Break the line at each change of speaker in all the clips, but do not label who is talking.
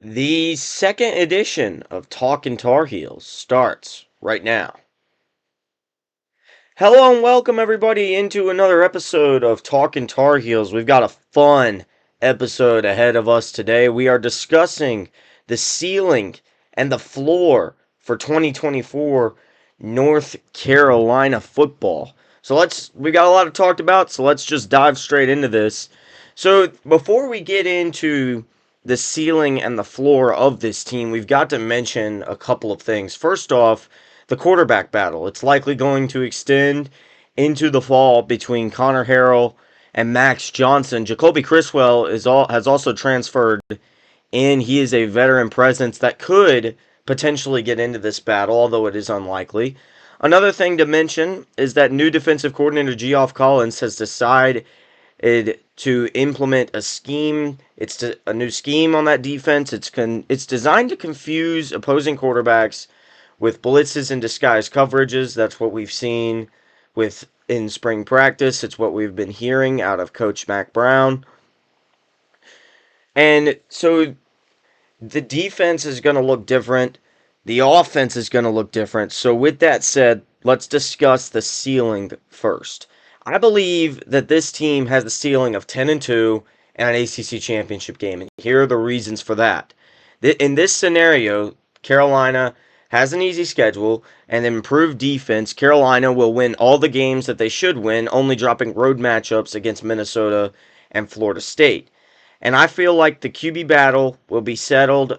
The second edition of Talkin' Tar Heels starts right now. Hello and welcome everybody into another episode of Talkin' Tar Heels. We've got a fun episode ahead of us today. We are discussing the ceiling and the floor for 2024 North Carolina football. We got a lot to talk about, so let's just dive straight into this. So before we get into the ceiling and the floor of this team, we've got to mention a couple of things. First off, the quarterback battle. It's likely going to extend into the fall between Connor Harrell and Max Johnson. Jacoby Criswell has also transferred in. He is a veteran presence that could potentially get into this battle, although it is unlikely. Another thing to mention is that new defensive coordinator Geoff Collins has decided to implement a scheme. It's a new scheme on that defense. It's designed to confuse opposing quarterbacks with blitzes and disguised coverages. That's what we've seen in spring practice. It's what we've been hearing out of Coach Mac Brown. And so the defense is going to look different. The offense is going to look different. So with that said, let's discuss the ceiling first. I believe that this team has the ceiling of 10-2 and an ACC championship game. And here are the reasons for that. In this scenario, Carolina has an easy schedule and improved defense. Carolina will win all the games that they should win, only dropping road matchups against Minnesota and Florida State. And I feel like the QB battle will be settled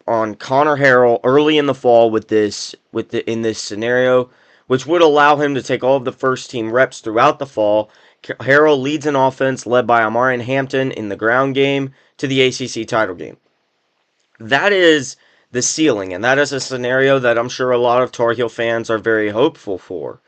on Connor Harrell early in the fall in this scenario, which would allow him to take all of the first team reps throughout the fall. Harrell leads an offense led by Amarian Hampton in the ground game to the ACC title game. That is the ceiling, and that is a scenario that I'm sure a lot of Tar Heel fans are very hopeful for.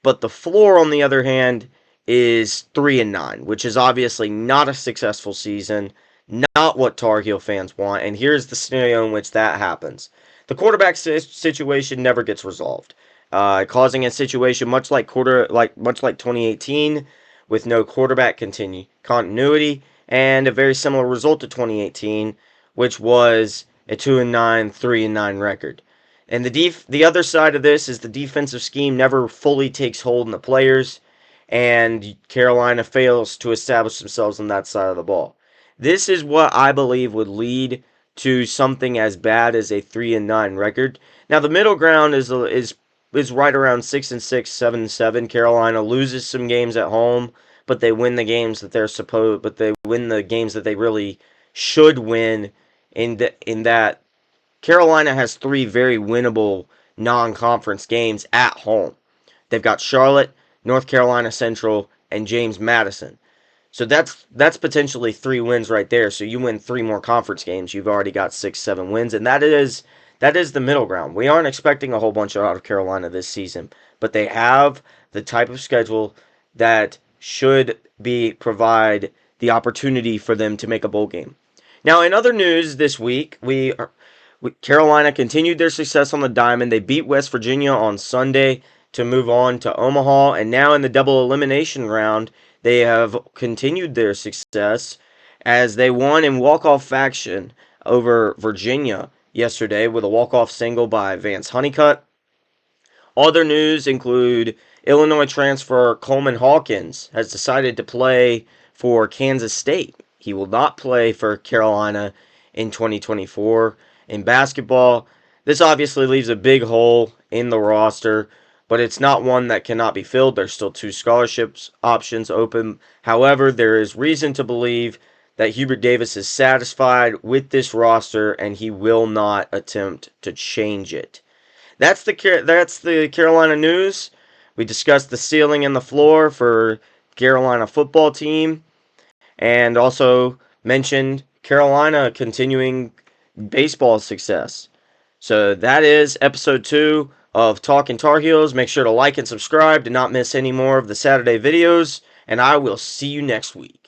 But the floor, on the other hand, is 3-9, which is obviously not a successful season, not what Tar Heel fans want, and here's the scenario in which that happens. The quarterback situation never gets resolved, causing a situation much like 2018, with no quarterback continuity, and a very similar result to 2018, which was a 2-9, 3-9 record. And the other side of this is the defensive scheme never fully takes hold in the players, and Carolina fails to establish themselves on that side of the ball. This is what I believe would lead to something as bad as a 3-9 record. Now the middle ground is right around 6-6, 7-7. Carolina loses some games at home, but they win the games that they really should win. In that Carolina has 3 very winnable non-conference games at home. They've got Charlotte, North Carolina Central, and James Madison. So that's potentially 3 wins right there. So you win 3 more conference games, you've already got 6-7 wins, and that is the middle ground. We aren't expecting a whole bunch out of Carolina this season, but they have the type of schedule that should provide the opportunity for them to make a bowl game. Now, in other news this week, Carolina continued their success on the diamond. They beat West Virginia on Sunday to move on to Omaha, and now in the double elimination round, they have continued their success as they won in walk-off fashion over Virginia yesterday with a walk-off single by Vance Honeycutt. Other news include Illinois transfer Coleman Hawkins has decided to play for Kansas State. He will not play for Carolina in 2024. In basketball, this obviously leaves a big hole in the roster, but it's not one that cannot be filled. There's still 2 scholarships options open. However, there is reason to believe that Hubert Davis is satisfied with this roster, and he will not attempt to change it. That's the Carolina news. We discussed the ceiling and the floor for Carolina football team, and also mentioned Carolina continuing baseball success. So that is episode 2 of Talkin' Tar Heels. Make sure to like and subscribe to not miss any more of the Saturday videos, and I will see you next week.